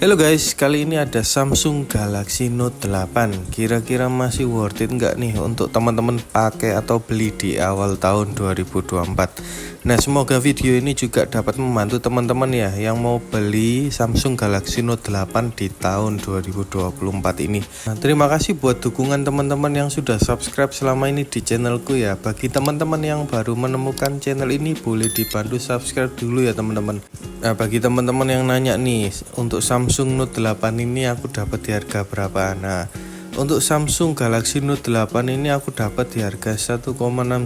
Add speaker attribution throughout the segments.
Speaker 1: Halo guys, kali ini ada Samsung Galaxy Note 8. Kira-kira masih worth it nggak nih untuk teman-teman pakai atau beli di awal tahun 2024? Nah, semoga video ini juga dapat membantu teman-teman ya yang mau beli Samsung Galaxy Note 8 di tahun 2024 ini. Nah, terima kasih buat dukungan teman-teman yang sudah subscribe selama ini di channelku ya. Bagi teman-teman yang baru menemukan channel ini, boleh dibantu subscribe dulu ya teman-teman. Nah, bagi teman-teman yang nanya nih, untuk Samsung Note 8 ini aku dapat di harga berapa? Nah, untuk Samsung Galaxy Note 8 ini aku dapat di harga 1,6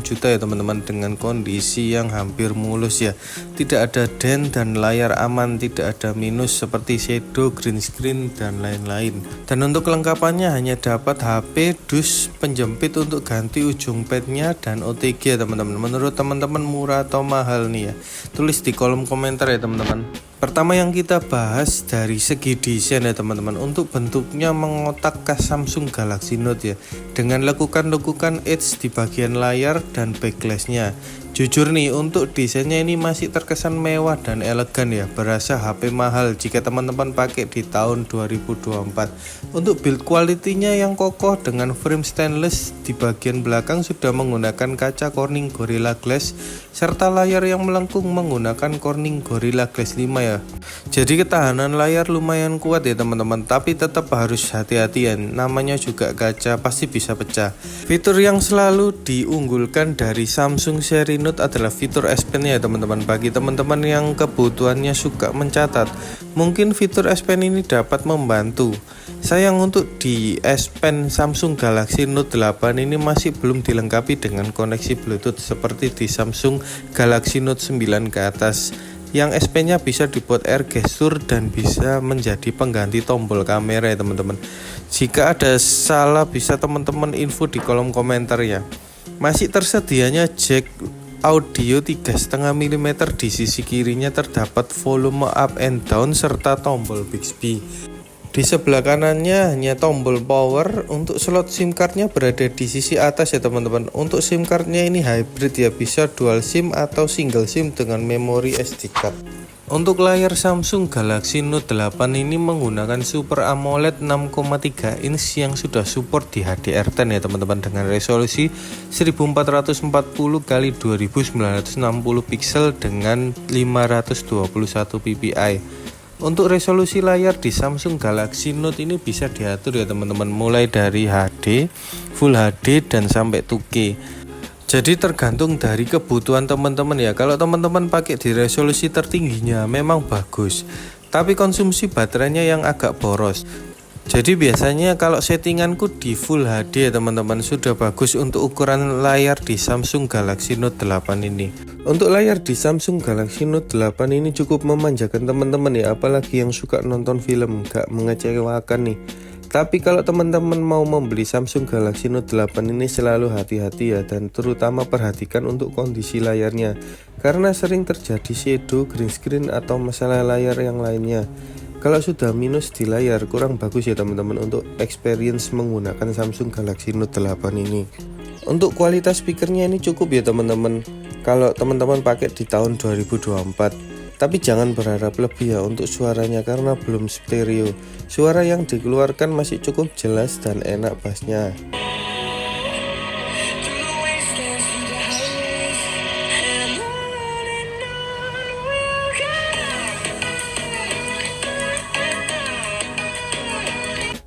Speaker 1: juta ya teman-teman, dengan kondisi yang hampir mulus ya. Tidak ada dent dan layar aman, tidak ada minus seperti shadow, green screen dan lain-lain. Dan untuk kelengkapannya hanya dapat HP, dus, penjepit untuk ganti ujung padnya dan OTG ya teman-teman. Menurut teman-teman murah atau mahal nih ya? Tulis di kolom komentar ya teman-teman. Pertama yang kita bahas dari segi desain ya teman-teman. Untuk bentuknya mengotak khas Samsung Galaxy Note ya, dengan lekukan-lekukan edge di bagian layar dan backlash-nya. Jujur nih, untuk desainnya ini masih terkesan mewah dan elegan ya, berasa HP mahal jika teman-teman pakai di tahun 2024. Untuk build quality-nya yang kokoh dengan frame stainless, di bagian belakang sudah menggunakan kaca Corning Gorilla Glass, serta layar yang melengkung menggunakan Corning Gorilla Glass 5 ya. Jadi ketahanan layar lumayan kuat ya teman-teman, tapi tetap harus hati-hati ya, namanya juga kaca pasti bisa pecah. Fitur yang selalu diunggulkan dari Samsung seri Note adalah fitur S Pen ya teman-teman. Bagi teman-teman yang kebutuhannya suka mencatat, mungkin fitur S Pen ini dapat membantu. Sayang untuk di S Pen Samsung Galaxy Note 8 ini masih belum dilengkapi dengan koneksi Bluetooth seperti di Samsung Galaxy Note 9 ke atas, yang S Pen-nya bisa dibuat air gesture dan bisa menjadi pengganti tombol kamera ya teman-teman. Jika ada salah bisa teman-teman info di kolom komentar ya. Masih tersedianya jack audio 3,5 mm, di sisi kirinya terdapat volume up and down serta tombol Bixby. Di sebelah kanannya hanya tombol power. Untuk slot SIM cardnya berada di sisi atas ya teman-teman. Untuk SIM cardnya ini hybrid ya, bisa dual SIM atau single SIM dengan memori SD card. Untuk layar Samsung Galaxy Note 8 ini menggunakan Super AMOLED 6,3 inch yang sudah support di HDR10 ya teman-teman, dengan resolusi 1440 x 2960 pixel dengan 521 ppi. Untuk resolusi layar di Samsung Galaxy Note ini bisa diatur ya teman-teman, mulai dari HD, Full HD dan sampai 2K. Jadi tergantung dari kebutuhan teman-teman ya. Kalau teman-teman pakai di resolusi tertingginya memang bagus, tapi konsumsi baterainya yang agak boros. Jadi biasanya kalau settinganku di Full HD ya teman-teman, sudah bagus untuk ukuran layar di Samsung Galaxy Note 8 ini. Untuk layar di Samsung Galaxy Note 8 ini cukup memanjakan teman-teman ya, apalagi yang suka nonton film, gak mengecewakan nih. Tapi kalau teman-teman mau membeli Samsung Galaxy Note 8 ini selalu hati-hati ya, dan terutama perhatikan untuk kondisi layarnya, karena sering terjadi shadow, green screen atau masalah layar yang lainnya. Kalau sudah minus di layar kurang bagus ya teman-teman untuk experience menggunakan Samsung Galaxy Note 8 ini. Untuk kualitas speakernya ini cukup ya teman-teman kalau teman-teman pakai di tahun 2024. Tapi jangan berharap lebih ya untuk suaranya, karena belum stereo. Suara yang dikeluarkan masih cukup jelas dan enak bassnya.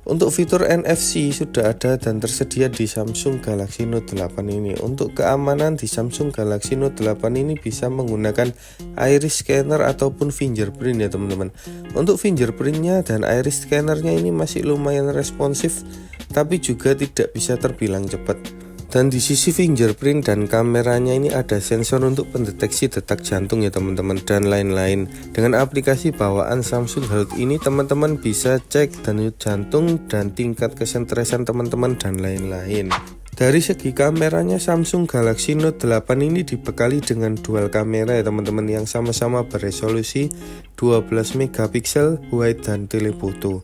Speaker 1: Untuk fitur NFC sudah ada dan tersedia di Samsung Galaxy Note 8 ini. Untuk keamanan di Samsung Galaxy Note 8 ini bisa menggunakan iris scanner ataupun fingerprint ya teman-teman. Untuk fingerprintnya dan iris scannernya ini masih lumayan responsif, tapi juga tidak bisa terbilang cepat. Dan di sisi fingerprint dan kameranya ini ada sensor untuk pendeteksi detak jantung ya teman-teman, dan lain-lain. Dengan aplikasi bawaan Samsung Health ini teman-teman bisa cek denyut jantung dan tingkat kesentrisan teman-teman dan lain-lain. Dari segi kameranya Samsung Galaxy Note 8 ini dibekali dengan dual kamera ya teman-teman, yang sama-sama beresolusi 12 megapiksel wide dan telefoto.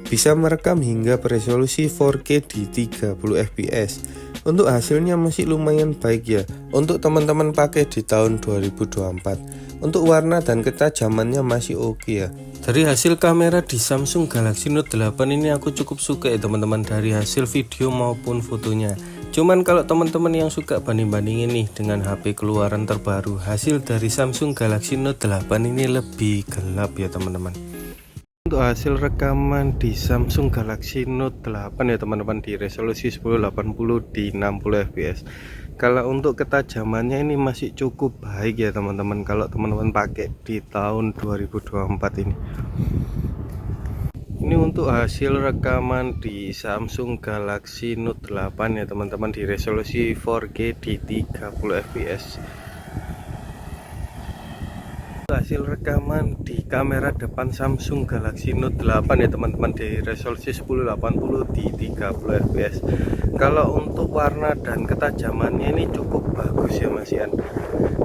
Speaker 1: Bisa merekam hingga beresolusi 4K di 30 fps. Untuk hasilnya masih lumayan baik ya untuk teman-teman pakai di tahun 2024. Untuk warna dan ketajamannya masih oke ya. Dari hasil kamera di Samsung Galaxy Note 8 ini aku cukup suka ya teman-teman, dari hasil video maupun fotonya. Cuman kalau teman-teman yang suka banding-bandingin nih dengan HP keluaran terbaru, hasil dari Samsung Galaxy Note 8 ini lebih gelap ya teman-teman. Untuk hasil rekaman di Samsung Galaxy Note 8 ya teman-teman, di resolusi 1080 di 60 fps. Kalau untuk ketajamannya ini masih cukup baik ya teman-teman, kalau teman-teman pakai di tahun 2024 ini. Ini untuk hasil rekaman di Samsung Galaxy Note 8 ya teman-teman, di resolusi 4K di 30 fps. Hasil rekaman di kamera depan Samsung Galaxy Note 8 ya teman-teman, di resolusi 1080 di 30 fps. Kalau untuk warna dan ketajamannya ini cukup bagus ya Mas Ian.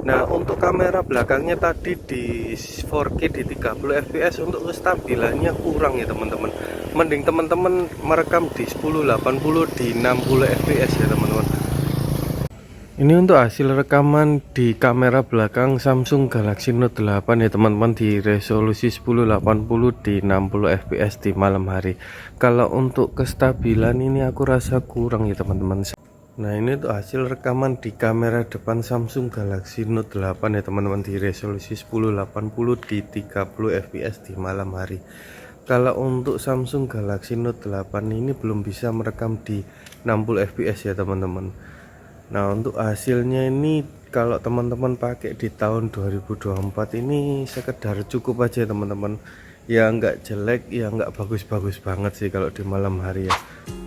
Speaker 1: Nah, untuk kamera belakangnya tadi di 4K di 30 fps, untuk kestabilannya kurang ya teman-teman. Mending teman-teman merekam di 1080 di 60 fps ya teman-teman. Ini untuk hasil rekaman di kamera belakang Samsung Galaxy Note 8 ya teman-teman, di resolusi 1080 di 60 fps di malam hari. Kalau untuk kestabilan ini aku rasa kurang ya teman-teman. Nah, ini untuk hasil rekaman di kamera depan Samsung Galaxy Note 8 ya teman-teman, di resolusi 1080 di 30 fps di malam hari. Kalau untuk Samsung Galaxy Note 8 ini belum bisa merekam di 60 fps ya teman-teman. Nah, untuk hasilnya ini kalau teman-teman pakai di tahun 2024 ini sekedar cukup aja teman-teman. Ya nggak jelek, ya nggak bagus-bagus banget sih kalau di malam hari ya.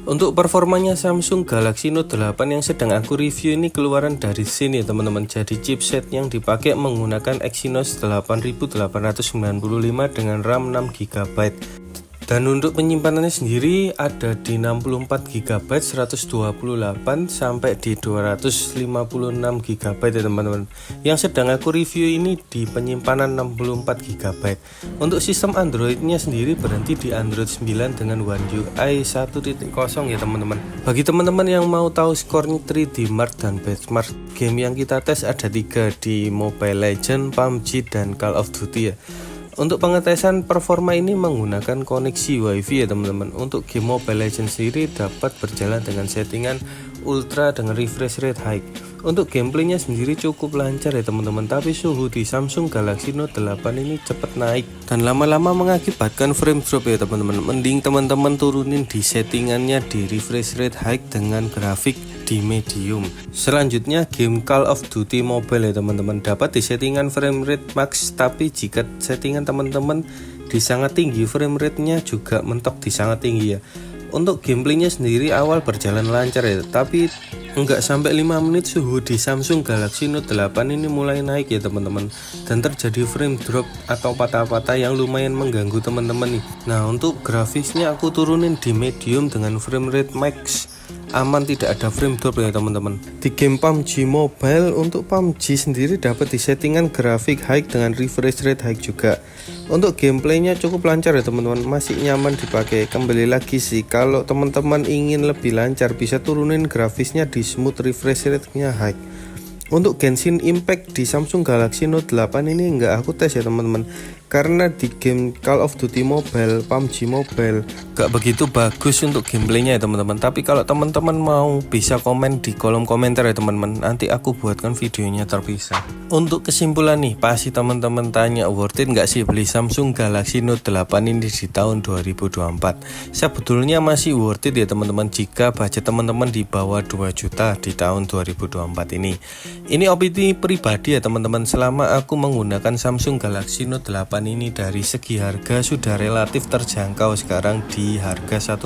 Speaker 1: Untuk performanya Samsung Galaxy Note 8 yang sedang aku review ini keluaran dari sini ya teman-teman. Jadi chipset yang dipakai menggunakan Exynos 8895 dengan RAM 6GB. Dan untuk penyimpanannya sendiri ada di 64 GB, 128 sampai di 256 GB ya teman-teman. Yang sedang aku review ini di penyimpanan 64 GB. Untuk sistem Androidnya sendiri berhenti di Android 9 dengan One UI 1.0 ya teman-teman. Bagi teman-teman yang mau tahu skornya 3D Mark dan benchmark game yang kita tes ada 3 di Mobile Legends, PUBG dan Call of Duty ya. Untuk pengetesan performa ini menggunakan koneksi WiFi ya teman-teman. Untuk game Mobile Legends sendiri dapat berjalan dengan settingan ultra dengan refresh rate high. Untuk gameplaynya sendiri cukup lancar ya teman-teman, tapi suhu di Samsung Galaxy Note 8 ini cepat naik dan lama-lama mengakibatkan frame drop ya teman-teman. Mending teman-teman turunin di settingannya di refresh rate high dengan grafik di medium. Selanjutnya game Call of Duty Mobile ya teman-teman, dapat di settingan frame rate max, tapi jika settingan teman-teman di sangat tinggi, frame rate-nya juga mentok di sangat tinggi ya. Untuk gameplaynya sendiri awal berjalan lancar ya, tapi enggak sampai 5 menit suhu di Samsung Galaxy Note 8 ini mulai naik ya teman-teman, dan terjadi frame drop atau patah-patah yang lumayan mengganggu teman-teman nih. Nah, untuk grafisnya aku turunin di medium dengan frame rate max, aman, tidak ada frame drop ya teman-teman. Di game PUBG Mobile, untuk PUBG sendiri dapat di settingan grafik high dengan refresh rate high juga. Untuk gameplaynya cukup lancar ya teman-teman, masih nyaman dipakai. Kembali lagi sih, kalau teman-teman ingin lebih lancar bisa turunin grafisnya di smooth, refresh rate-nya high. Untuk Genshin Impact di Samsung Galaxy Note 8 ini enggak aku tes ya teman-teman, karena di game Call of Duty Mobile, PUBG Mobile gak begitu bagus untuk gameplaynya ya teman-teman. Tapi kalau teman-teman mau bisa komen di kolom komentar ya teman-teman, nanti aku buatkan videonya terpisah. Untuk kesimpulan nih, pasti teman-teman tanya worth it nggak sih beli Samsung Galaxy Note 8 ini di tahun 2024. Sebetulnya masih worth it ya teman-teman, jika budget teman-teman di bawah 2 juta di tahun 2024 ini. Ini opini pribadi ya teman-teman. Selama aku menggunakan Samsung Galaxy Note 8 ini, dari segi harga sudah relatif terjangkau sekarang di harga 1,5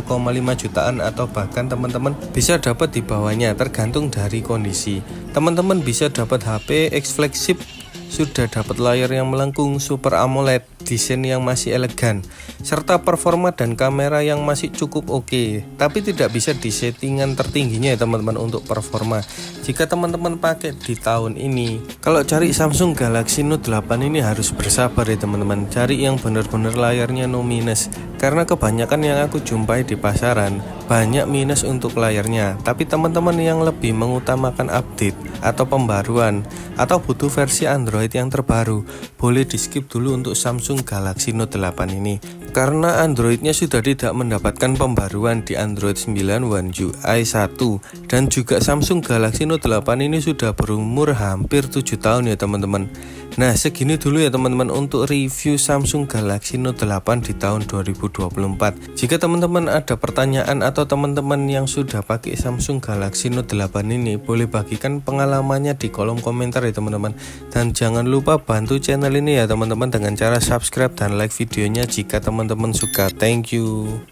Speaker 1: jutaan, atau bahkan teman-teman bisa dapat di bawahnya tergantung dari kondisi. Teman-teman bisa dapat HP X flagship, sudah dapat layar yang melengkung Super AMOLED, desain yang masih elegan, serta performa dan kamera yang masih cukup oke. Tapi tidak bisa di settingan tertingginya ya teman-teman untuk performa. Jika teman-teman pakai di tahun ini, kalau cari Samsung Galaxy Note 8 ini harus bersabar ya teman-teman. Cari yang benar-benar layarnya no minus, karena kebanyakan yang aku jumpai di pasaran banyak minus untuk layarnya. Tapi teman-teman yang lebih mengutamakan update atau pembaruan atau butuh versi Android yang terbaru, boleh di skip dulu untuk Samsung Galaxy Note 8 ini, karena Androidnya sudah tidak mendapatkan pembaruan di Android 9 One UI 1. Dan juga Samsung Galaxy Note 8 ini sudah berumur hampir 7 tahun ya teman-teman. Nah, segini dulu ya teman-teman untuk review Samsung Galaxy Note 8 di tahun 2024. Jika teman-teman ada pertanyaan atau teman-teman yang sudah pakai Samsung Galaxy Note 8 ini, boleh bagikan pengalamannya di kolom komentar ya teman-teman. Dan jangan lupa bantu channel ini ya teman-teman dengan cara subscribe dan like videonya jika teman-teman suka. Thank you.